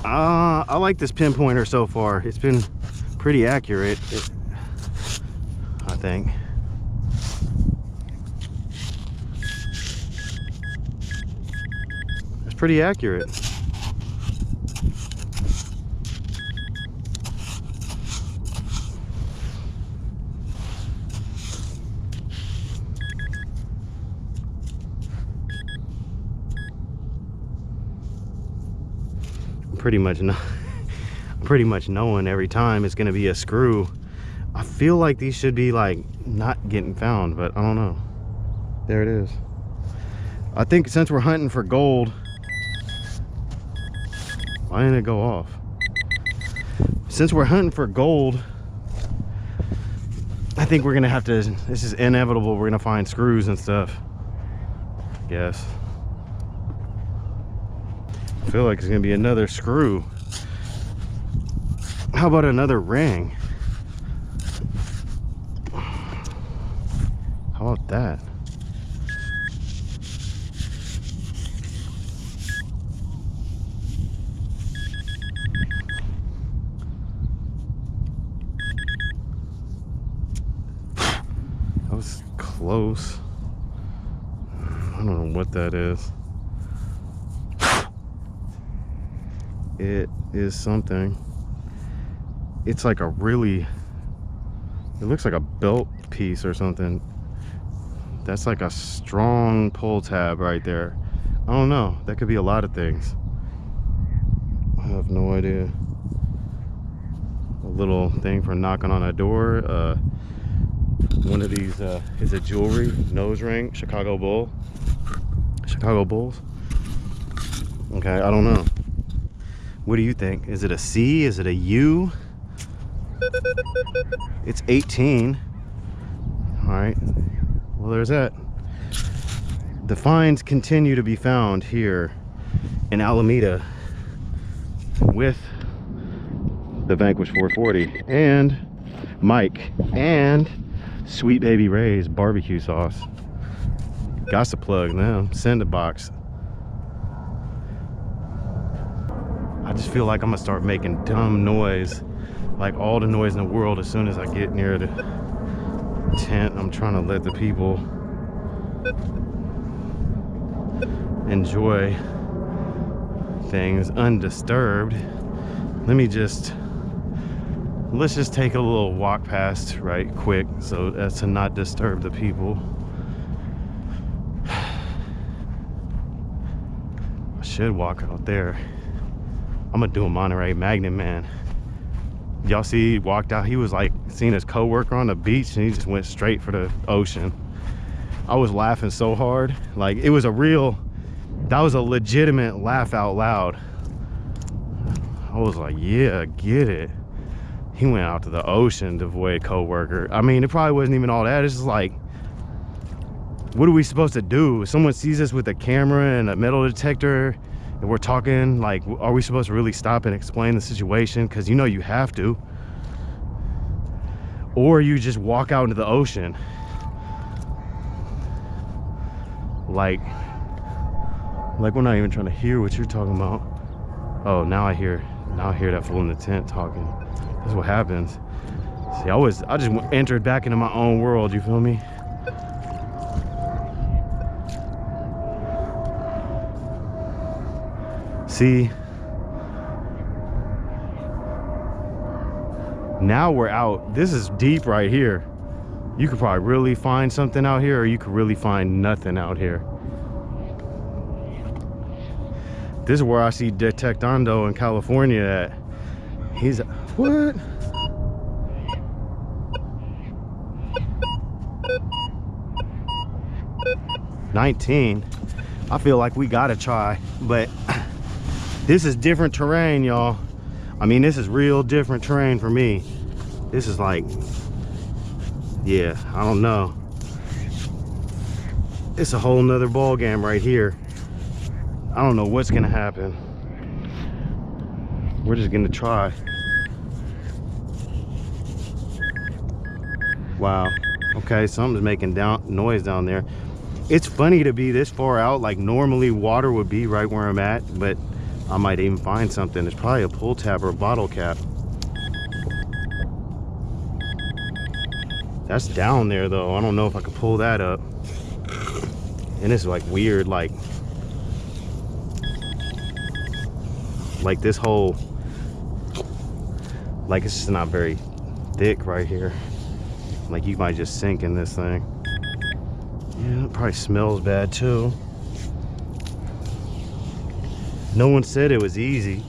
I like this pinpointer so far. It's been pretty accurate, I think. It's pretty accurate. Pretty much knowing every time it's gonna be a screw. I feel like these should be like not getting found, but I don't know. There it is. I think since we're hunting for gold, why didn't it go off? Since we're hunting for gold, I think we're gonna have to, this is inevitable, we're gonna find screws and stuff, I guess. I feel like it's gonna be another screw. How about another ring? How about that? That was close. I don't know what that is. It is something. It's like a really, it looks like a belt piece or something. That's like a strong pull tab right there. I don't know, that could be a lot of things. I have no idea. A little thing for knocking on a door. One of these is a jewelry nose ring, Chicago Bulls. Okay, I don't know. What do you think? Is it a C? Is it a U? It's 18. All right, well, there's that. The finds continue to be found here in Alameda with the Vanquish 440 and Mike and Sweet Baby Ray's barbecue sauce. Got to plug now. Send a box. I just feel like I'm gonna start making dumb noise, like all the noise in the world, as soon as I get near the tent. I'm trying to let the people enjoy things undisturbed. Let's just take a little walk past right quick so as to not disturb the people. I should walk out there. I'm gonna do a Monterey Magnet, man. Y'all see, he walked out, he was like seeing his coworker on the beach and he just went straight for the ocean. I was laughing so hard, like it was a real, that was a legitimate laugh out loud. I was like, yeah, get it. He went out to the ocean to avoid coworker. I mean, it probably wasn't even all that. It's just like, what are we supposed to do? If someone sees us with a camera and a metal detector and we're talking, like, are we supposed to really stop and explain the situation? Because you know you have to. Or you just walk out into the ocean. Like we're not even trying to hear what you're talking about. Oh, now I hear that fool in the tent talking. That's what happens. See, I just entered back into my own world, you feel me? See, now we're out. This is deep right here. You could probably really find something out here, or you could really find nothing out here. This is where I see Detectando in California at. He's, what? $19. I feel like we gotta try, but this is different terrain, y'all. I mean, this is real different terrain for me. This is like, yeah, I don't know. It's a whole nother ball game right here. I don't know what's gonna happen. We're just gonna try. Wow. Okay, something's making noise down there. It's funny to be this far out. Like normally water would be right where I'm at, but I might even find something. It's probably a pull tab or a bottle cap. That's down there though. I don't know if I could pull that up. And it's like weird, like this whole, like it's just not very thick right here. Like you might just sink in this thing. Yeah, it probably smells bad too. No one said it was easy.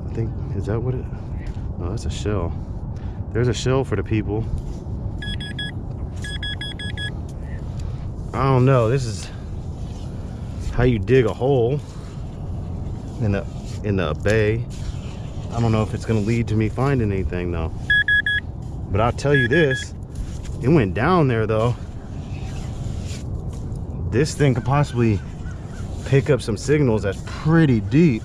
I think, is that what it? Oh, that's a shell. There's a shell for the people. I don't know. This is how you dig a hole in the bay. I don't know if it's gonna lead to me finding anything though. But I'll tell you this, it went down there though. This thing could possibly pick up some signals that's pretty deep.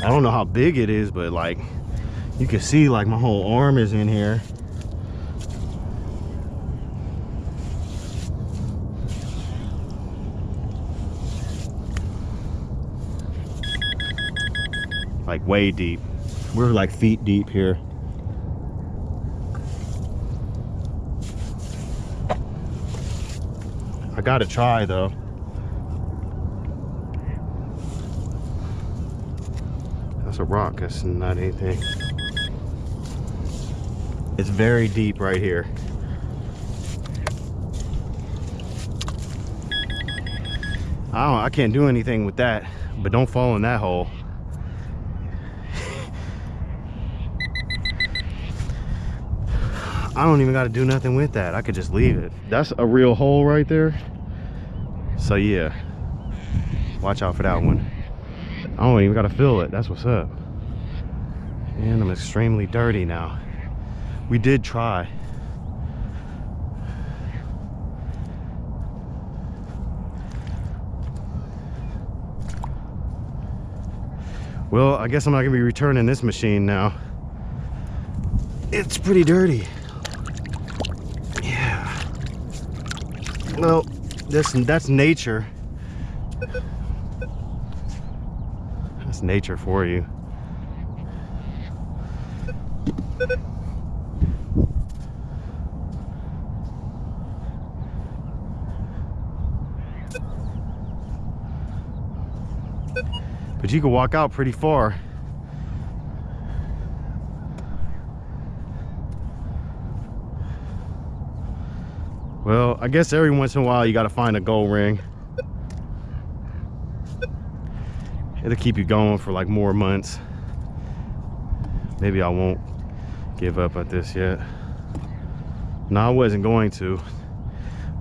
I don't know how big it is, but like you can see like my whole arm is in here. Like way deep. We're like feet deep here. I gotta try though. That's a rock, that's not anything. It's very deep right here. I can't do anything with that, but don't fall in that hole. I don't even got to do nothing with that. I could just leave it. That's a real hole right there. So yeah, watch out for that one. I don't even got to fill it. That's what's up. And I'm extremely dirty now. We did try. Well, I guess I'm not gonna be returning this machine now. It's pretty dirty. Yeah. Well, that's nature. That's nature for you. But you can walk out pretty far. Well, I guess every once in a while you gotta find a gold ring. It'll keep you going for like more months. Maybe I won't give up at this yet. No, I wasn't going to.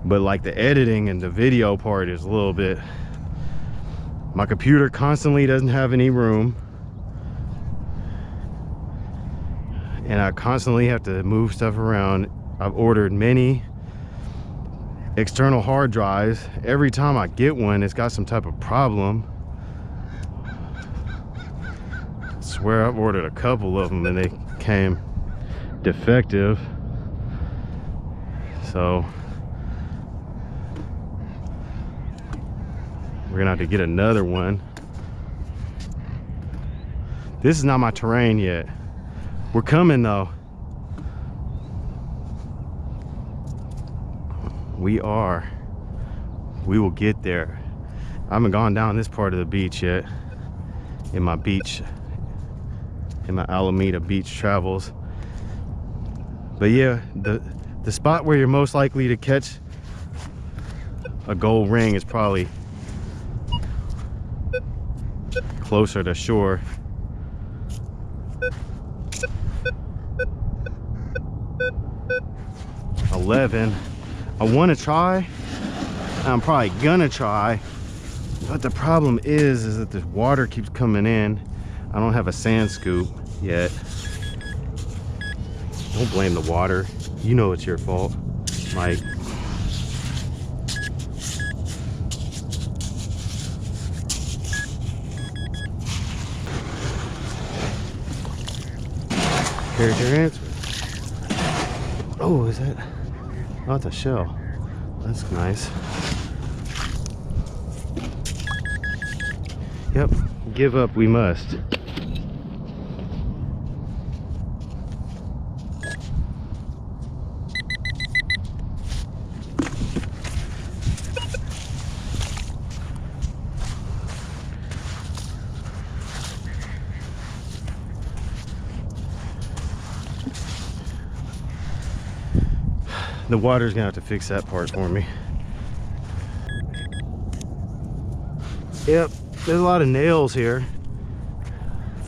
But like the editing and the video part is a little bit. My computer constantly doesn't have any room. And I constantly have to move stuff around. I've ordered many external hard drives. Every time I get one, it's got some type of problem. I swear I've ordered a couple of them and they came defective. So we're gonna have to get another one. This is not my terrain yet. We're coming though. We are. We will get there. I haven't gone down this part of the beach yet. In my Alameda beach travels. But yeah, the spot where you're most likely to catch a gold ring is probably closer to shore. $11. I want to try. I'm probably gonna try, but the problem is that the water keeps coming in. I don't have a sand scoop yet. Don't blame the water. You know it's your fault, Mike. Here's your answer. Oh, is that? Oh, it's a shell. That's nice. Yep, give up we must. The water's gonna have to fix that part for me. Yep, there's a lot of nails here.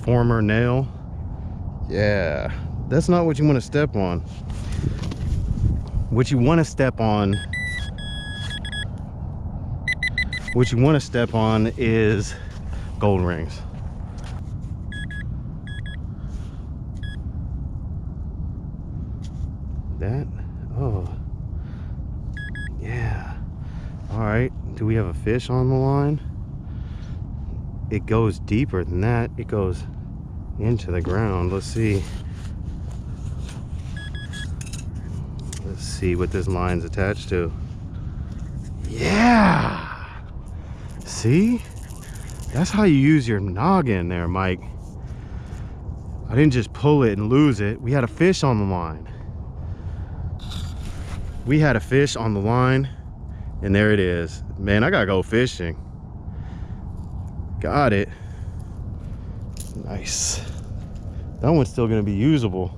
Former nail. Yeah, that's not what you want to step on. What you want to step on is gold rings. That, oh yeah. All right, do we have a fish on the line? It goes deeper than that. It goes into the ground. Let's see what this line's attached to. Yeah, see, that's how you use your noggin there, Mike. I didn't just pull it and lose it. We had a fish on the line. We had a fish on the line, and there it is. Man, I gotta go fishing. Got it. Nice. That one's still gonna be usable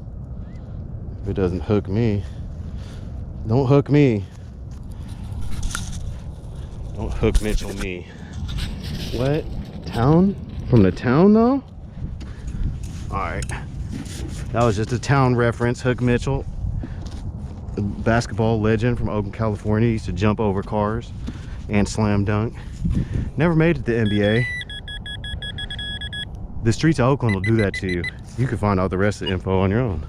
if it doesn't hook me. Don't hook me. Don't hook Mitchell me. What? Town? From the town though? Alright. That was just a town reference. Hook Mitchell, a basketball legend from Oakland, California. He used to jump over cars and slam dunk. Never made it to the NBA. The streets of Oakland will do that to you. You can find out the rest of the info on your own.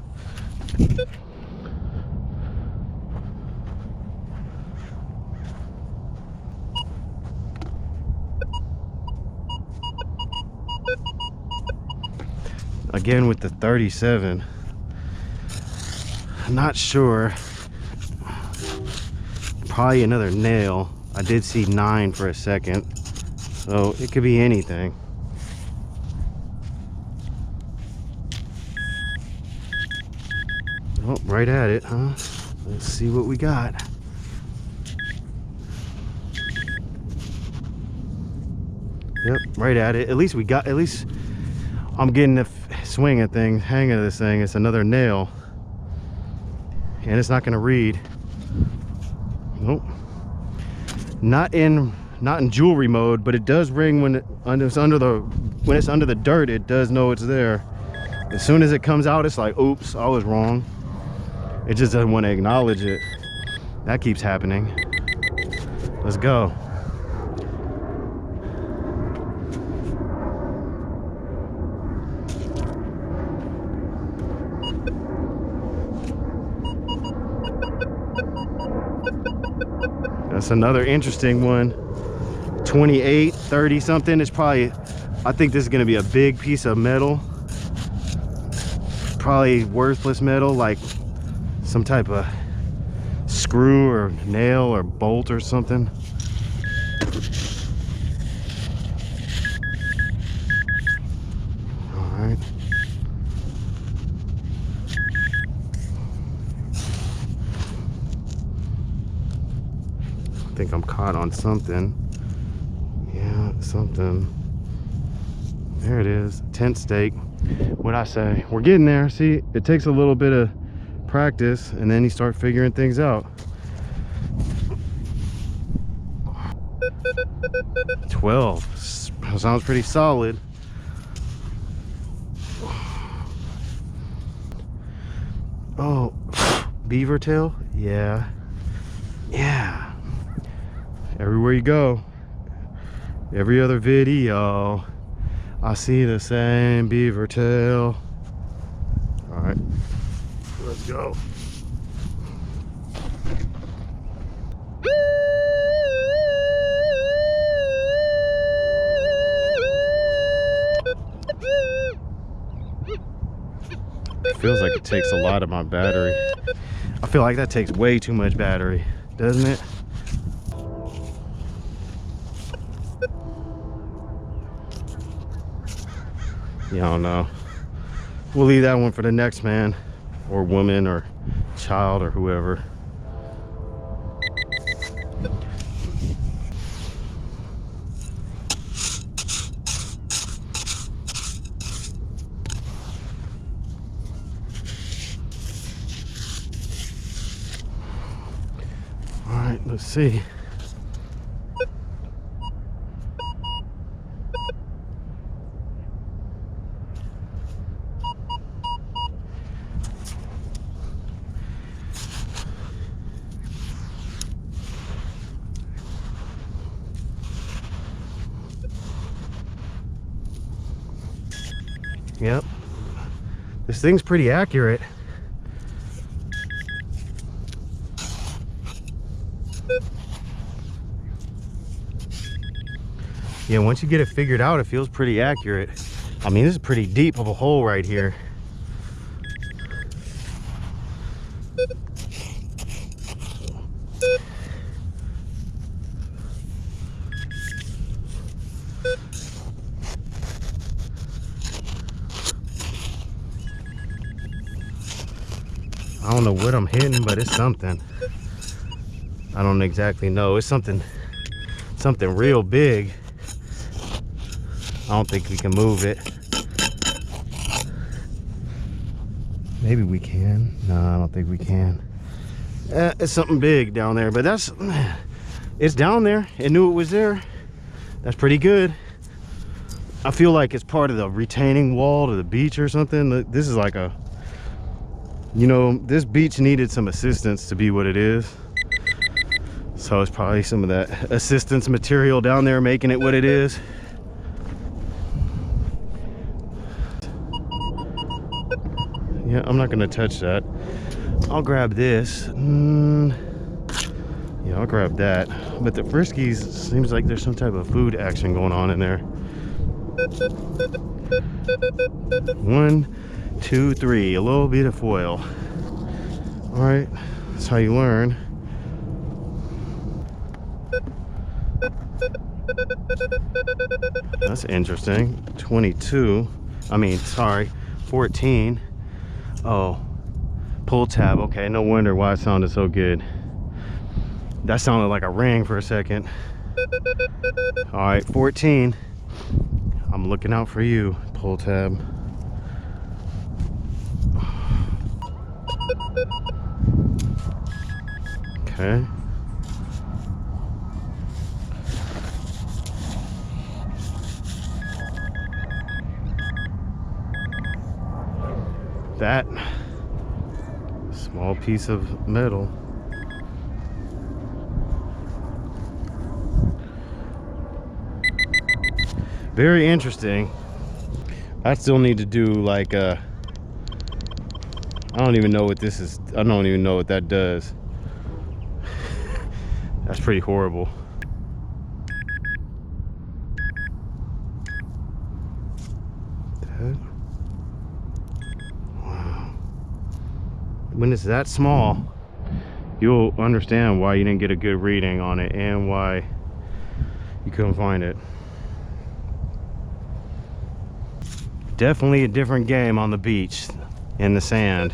Again with the 37. I'm not sure. Probably another nail. I did see 9 for a second, so it could be anything. Oh, right at it, huh? Let's see what we got. Yep, right at it. At least I'm getting the swing of things, hang of this thing. It's another nail, and it's not going to read. Nope. Not in jewelry mode, but it does ring when it's under the dirt. It does know it's there. As soon as it comes out, it's like, oops, I was wrong. It just doesn't want to acknowledge it. That keeps happening. Let's go. That's another interesting one. 28, 30 something. It's probably, I think this is going to be a big piece of metal. Probably worthless metal, like some type of screw or nail or bolt or something. All right. I think I'm caught on something. Yeah, something. There it is, tent stake. What'd I say? We're getting there. See, it takes a little bit of practice, and then you start figuring things out. 12 sounds pretty solid. Oh, beaver tail. Yeah, everywhere you go, every other video, I see the same beaver tail. All right, let's go. It feels like it takes a lot of my battery. I feel like that takes way too much battery, doesn't it? Yeah, I don't know. We'll leave that one for the next man or woman or child or whoever. All right, let's see. Yep, this thing's pretty accurate. Yeah, once you get it figured out, it feels pretty accurate. I mean, this is pretty deep of a hole right here. I don't know what I'm hitting, but it's something. I don't exactly know. It's something real big. I don't think we can move it. Maybe we can. No, I don't think we can. It's something big down there, but it's down there. It knew it was there. That's pretty good. I feel like it's part of the retaining wall to the beach or something. This is like a, you know, this beach needed some assistance to be what it is. So it's probably some of that assistance material down there making it what it is. Yeah, I'm not gonna touch that. I'll grab this. Yeah, I'll grab that. But the Friskies, seems like there's some type of food action going on in there. 1, 2, 3, a little bit of foil. All right, that's how you learn. That's interesting. 22, I mean, sorry, 14. Oh, pull tab. Okay, no wonder why it sounded so good. That sounded like a ring for a second. All right, 14. I'm looking out for you, pull tab. Okay. That small piece of metal. Very interesting. I still need to do like I don't even know what this is. I don't even know what that does. That's pretty horrible. That, wow. When it's that small, you'll understand why you didn't get a good reading on it and why you couldn't find it. Definitely a different game on the beach in the sand.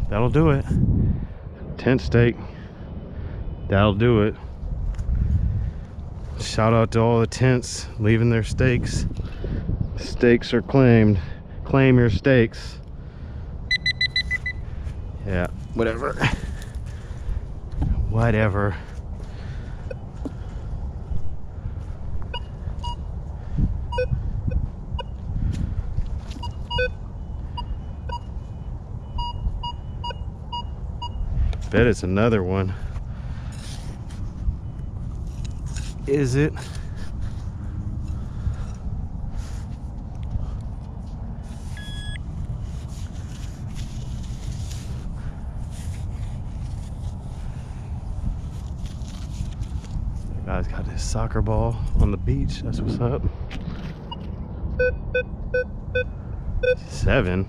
That'll do it. Tent stake. That'll do it. Shout out to all the tents leaving their stakes. Stakes are claimed. Claim your stakes. Yeah, whatever. Whatever. Bet it's another one. Is it? The guy's got his soccer ball on the beach. That's what's up. 7.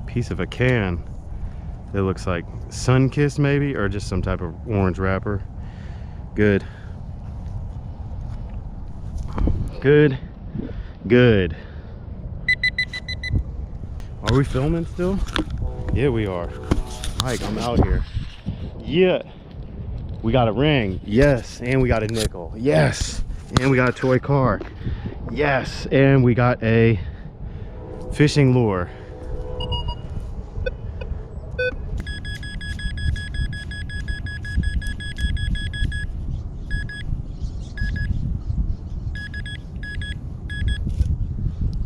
Piece of a can. It looks like Sunkist maybe, or just some type of orange wrapper. Good. Good. Good. Are we filming still? Yeah, we are. Mike, I'm out here. Yeah. We got a ring. Yes. And we got a nickel. Yes. And we got a toy car. Yes. And we got a fishing lure.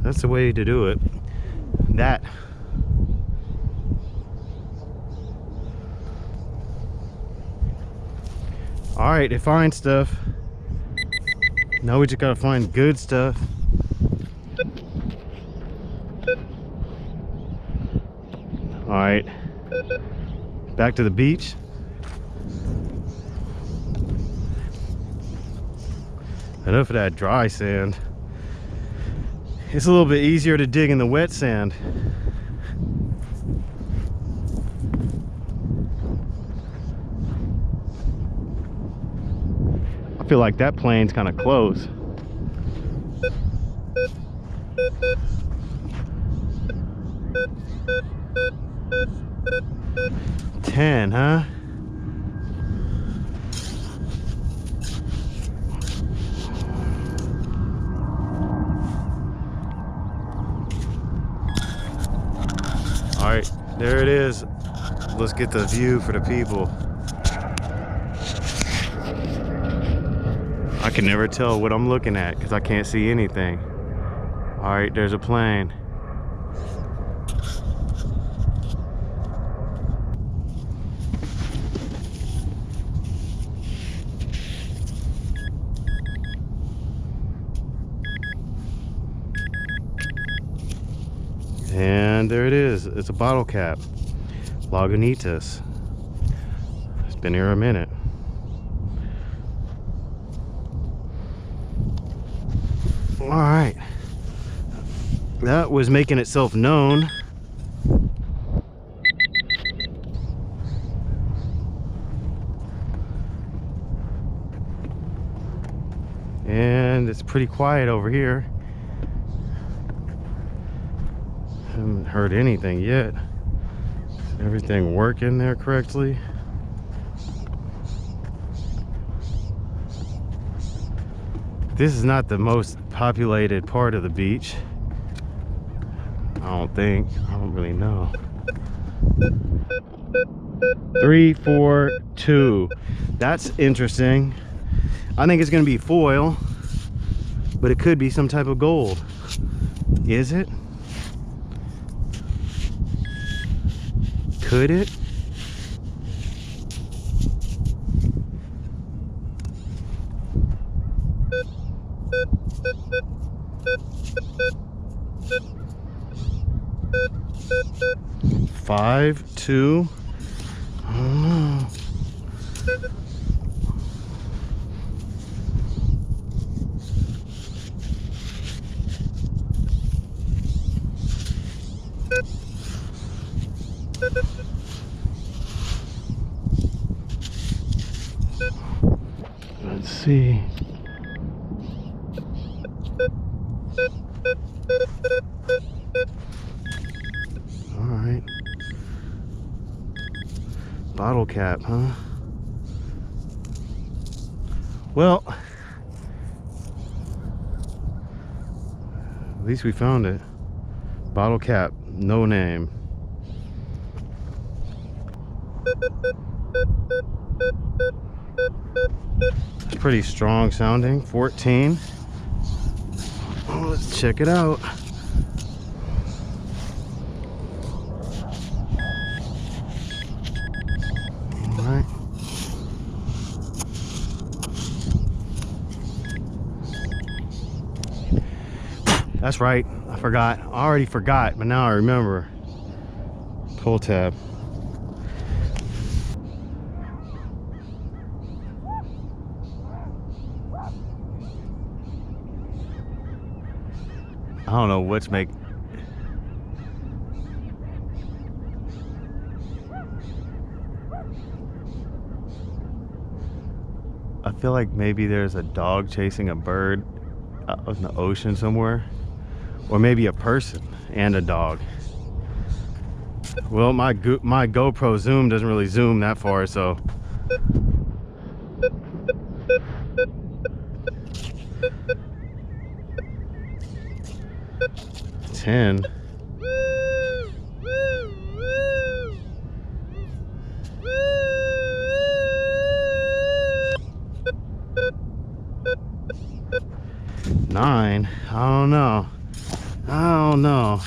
That's the way to do it. That. All right, it finds stuff. Now we just gotta find good stuff. All right, back to the beach. Enough of that dry sand. It's a little bit easier to dig in the wet sand. I feel like that plane's kind of close. $10, huh? All right, there it is. Let's get the view for the people. I can never tell what I'm looking at because I can't see anything. All right, there's a plane. And there it is. It's a bottle cap. Lagunitas. It's been here a minute. All right. That was making itself known. And it's pretty quiet over here. Haven't heard anything yet. Is everything working there correctly? This is not the most populated part of the beach. I don't think. I don't really know. 3, 4, 2. That's interesting. I think it's gonna be foil, but it could be some type of gold. Is it? Could it? Five, 2. I don't know. Let's see. All right. Bottle cap, huh? Well, at least we found it. Bottle cap, no name. It's pretty strong sounding. 14. Oh, let's check it out. All right. That's right, I forgot. I already forgot, but now I remember. Pull tab. I don't know what's make. I feel like maybe there's a dog chasing a bird out in the ocean somewhere, or maybe a person and a dog. Well, my GoPro zoom doesn't really zoom that far, so. Ten. Nine. I don't know. I don't know.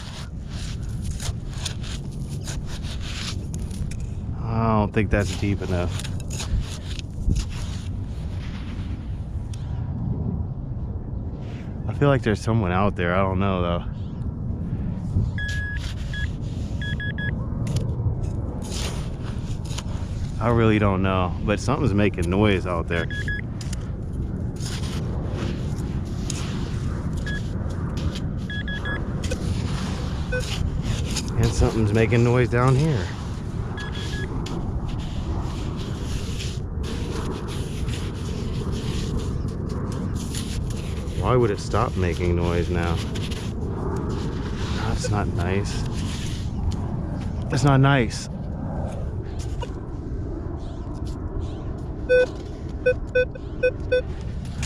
I don't think that's deep enough. I feel like there's someone out there. I don't know though. I really don't know, but something's making noise out there. And something's making noise down here. Why would it stop making noise now? That's not nice. That's not nice.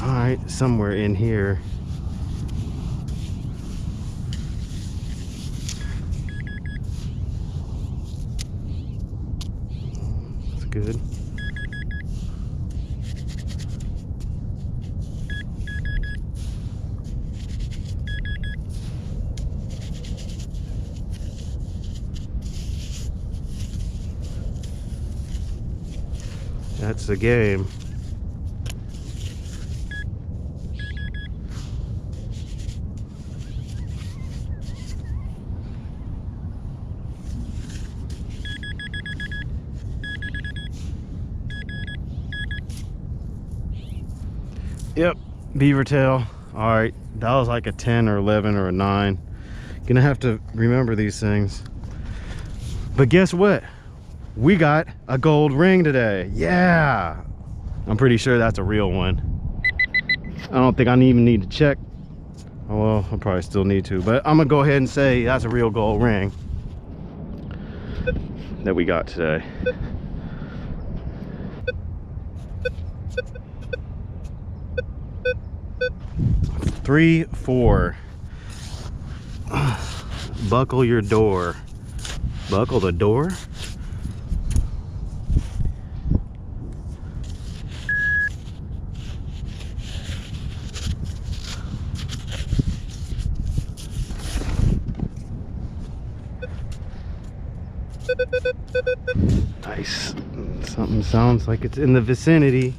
All right, somewhere in here. That's good. That's the game. Yep, beaver tail. All right, that was like a 10 or 11 or a 9. Gonna have to remember these things. But guess what? We got a gold ring today. Yeah, I'm pretty sure that's a real one. I don't think I even need to check. Oh, well, I probably still need to, but I'm gonna go ahead and say that's a real gold ring that we got today. Three, 4. Buckle your door. Buckle the door? Nice. Something sounds like it's in the vicinity.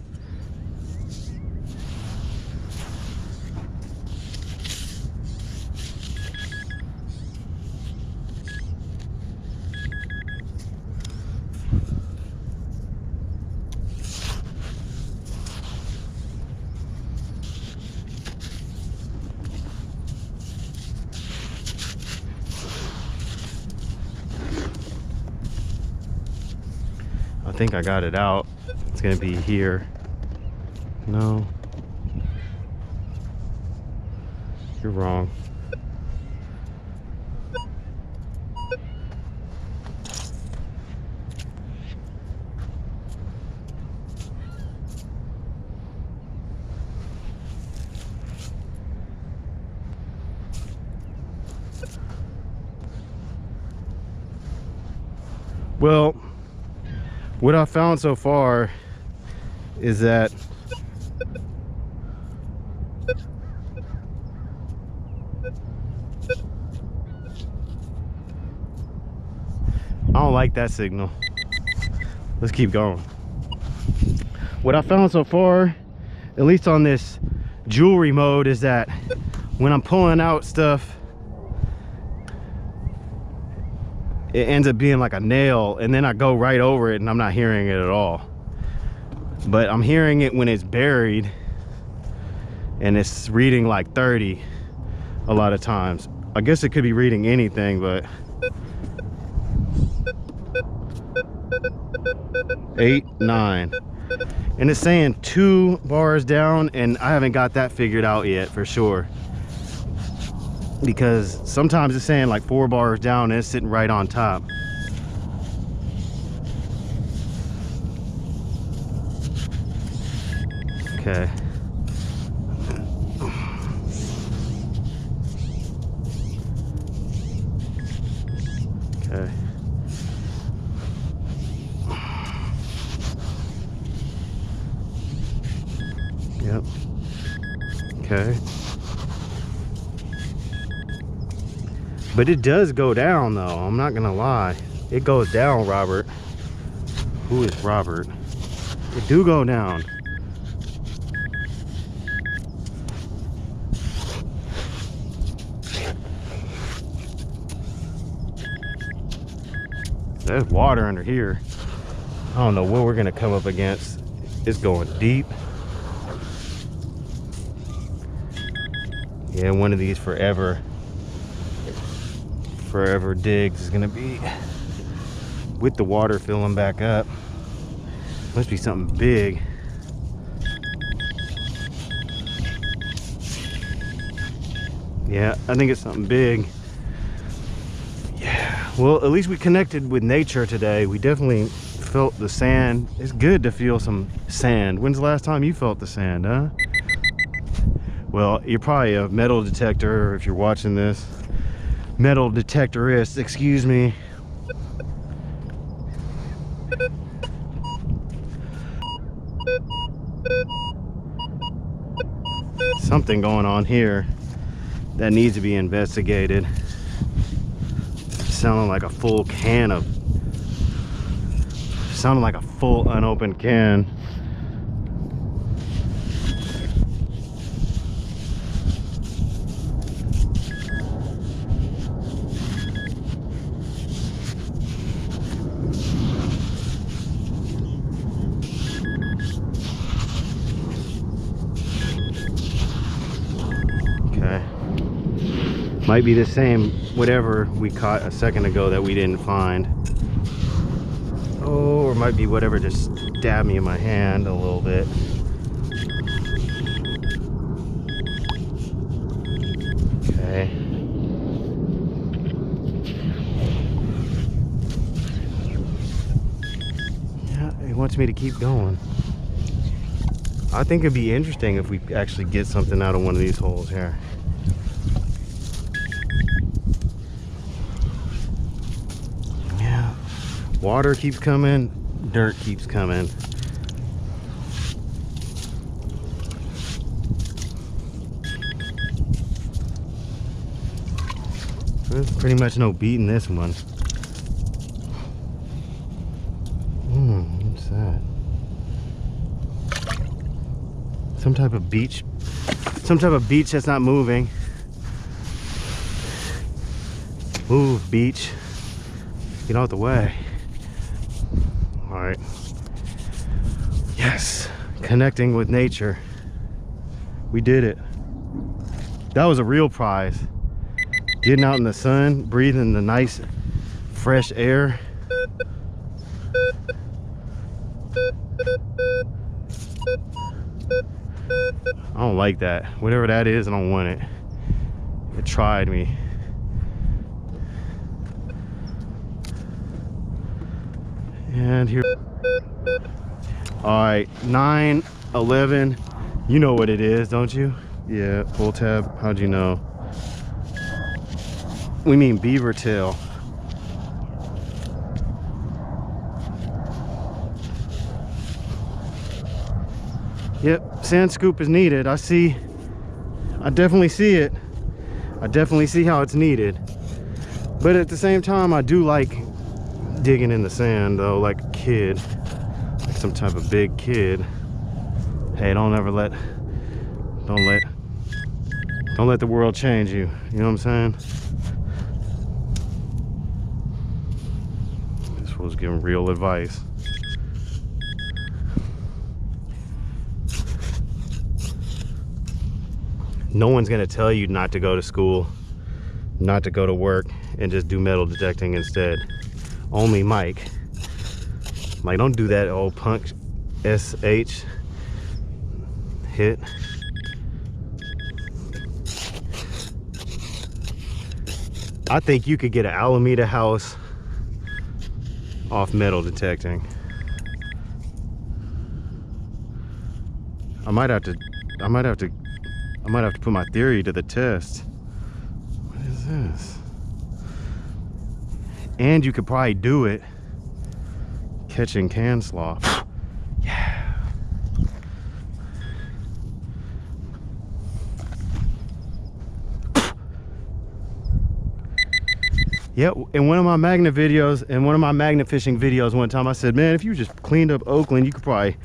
I think I got it out. It's gonna be here. No. You're wrong. Well, what I found so far is that I don't like that signal. Let's keep going. What I found so far, at least on this jewelry mode, is that when I'm pulling out stuff, it ends up being like a nail, and then I go right over it and I'm not hearing it at all. But I'm hearing it when it's buried and it's reading like 30 a lot of times. I guess it could be reading anything, but 8, 9. And it's saying 2 bars down, and I haven't got that figured out yet for sure. Because sometimes it's saying like 4 bars down and it's sitting right on top. Okay. Okay. Yep. Okay. But it does go down though, I'm not gonna lie. It goes down, Robert. Who is Robert? It do go down. There's water under here. I don't know what we're gonna come up against. It's going deep. Yeah, one of these forever digs is gonna be with the water filling back up. Must be something big. Yeah, I think it's something big. Yeah, well, at least we connected with nature today. We definitely felt the sand. It's good to feel some sand. When's the last time you felt the sand, huh? Well, you're probably a metal detector if you're watching this. Metal detectorist, excuse me. Something going on here that needs to be investigated. Sounding like a full can of, sounding like a full unopened can. Might be the same whatever we caught a second ago that we didn't find. Oh, or might be whatever just stabbed me in my hand a little bit. Okay. Yeah, he wants me to keep going. I think it'd be interesting if we actually get something out of one of these holes here. Water keeps coming, dirt keeps coming. There's pretty much no beating this one. What's that? Some type of beach. Some type of beach that's not moving. Move, beach. Get out the way. All right. Yes, connecting with nature. We did it. That was a real prize. Getting out in the sun, breathing the nice, fresh air. I don't like that. Whatever that is, I don't want it. It tried me. And here, all right, 9, 11, you know what it is, don't you? Yeah, pull tab, how'd you know? We mean beaver tail. Yep, sand scoop is needed. I definitely see it. I definitely see how it's needed. But at the same time, I do like digging in the sand though, like a kid, like some type of big kid. Hey, don't let Don't let the world change you. You know what I'm saying? This was giving real advice. No one's gonna tell you not to go to school, not to go to work, and just do metal detecting instead. Only Mike. Mike, don't do that old punk SH hit. I think you could get an Alameda house off metal detecting. I might have to put my theory to the test. What is this? And you could probably do it catching can slaw. Yeah. Yeah, in one of my magnet videos, in one of my magnet fishing videos one time, I said, man, if you just cleaned up Oakland, you could probably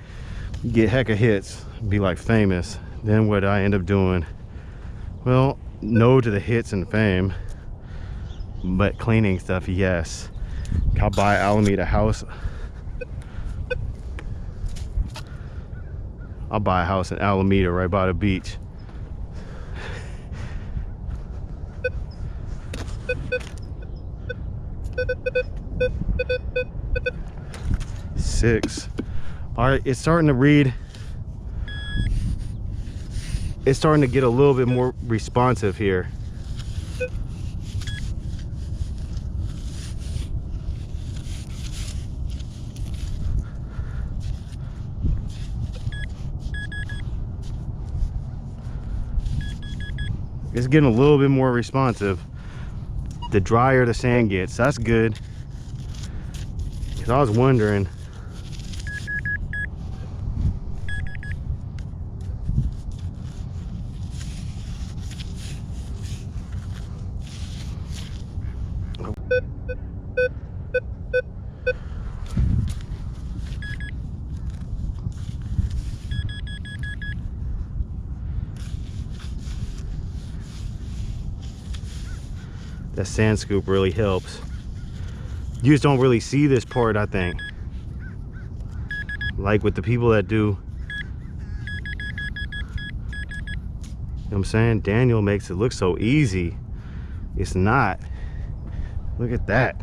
get heck of hits, be like famous. Then what I end up doing, well, no to the hits and fame, but cleaning stuff, yes. I'll buy Alameda house. I'll buy a house in Alameda right by the beach. Six. All right, it's starting to read. It's starting to get a little bit more responsive here. It's getting a little bit more responsive. The drier the sand gets, that's good. Because I was wondering. That sand scoop really helps. You just don't really see this part, I think. Like with the people that do. You know what I'm saying? Daniel makes it look so easy. It's not. Look at that.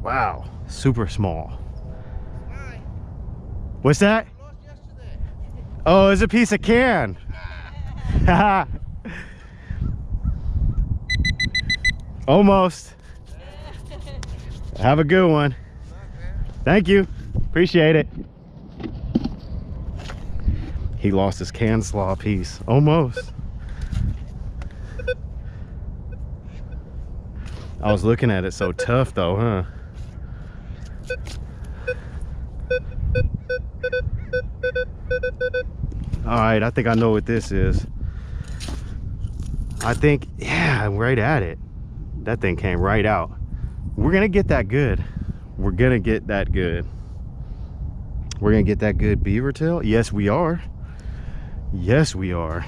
Wow, super small. Hi. What's that? Lost yesterday. Oh, it's a piece of can. Almost. Have a good one. Thank you. Appreciate it. He lost his can slaw piece. Almost. I was looking at it so tough though, huh? All right, I think I know what this is. I think, yeah, I'm right at it. That thing came right out. We're gonna get that good. We're gonna get that good. We're gonna get that good beaver tail. Yes, we are. Yes, we are.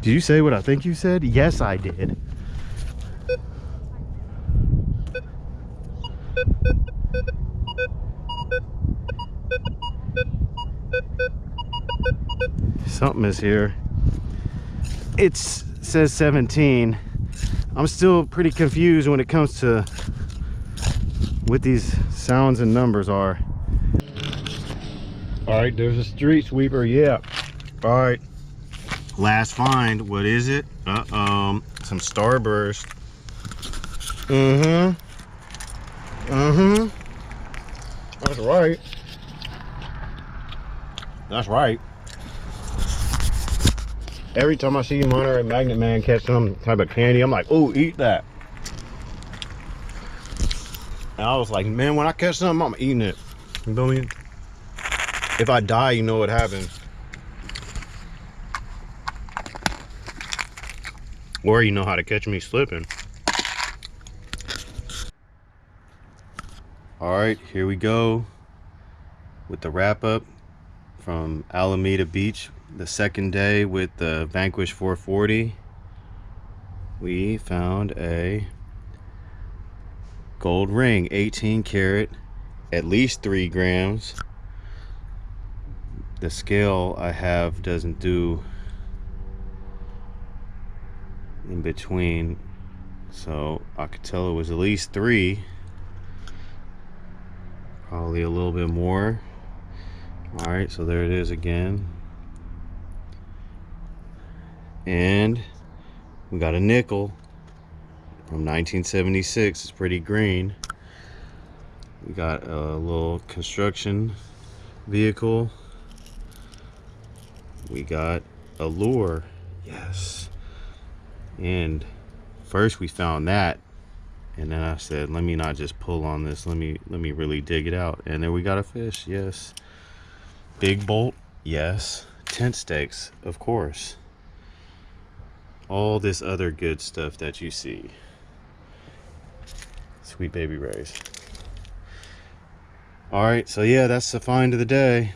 Did you say what I think you said? Yes, I did. Something is here. It says 17. I'm still pretty confused when it comes to what these sounds and numbers are. All right, there's a street sweeper. Yeah. All right. Last find. What is it? Some Starburst. That's right. That's right. Every time I see Monterey Magnet Man catch some type of candy, I'm like, oh, eat that. And I was like, man, when I catch something, I'm eating it. You feel me? If I die, you know what happens. Or you know how to catch me slipping. All right, here we go with the wrap up from Alameda Beach the second day with the Vanquish 440, we found a gold ring, 18 karat, at least 3 grams. The scale I have doesn't do in between, so I could tell it was at least 3, probably a little bit more. All right, so there it is again. And we got a nickel from 1976. It's pretty green. We got a little construction vehicle. We got a lure. Yes. And first we found that, and then I said, let me not just pull on this, let me really dig it out. And then we got a fish. Yes. Big bolt. Yes. Tent stakes, of course. All this other good stuff that you see. Sweet baby rays. All right, so yeah, that's the find of the day,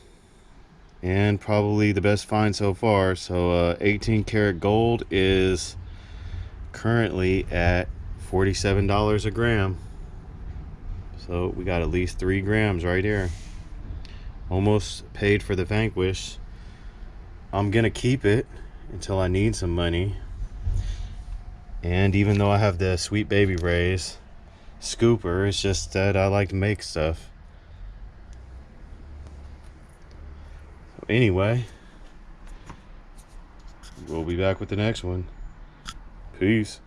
and probably the best find so far. So 18 karat gold is currently at $47 a gram. So we got at least 3 grams right here. Almost paid for the Vanquish. I'm gonna keep it until I need some money. And even though I have the Sweet Baby Rays scooper, it's just that I like to make stuff. Anyway, we'll be back with the next one. Peace.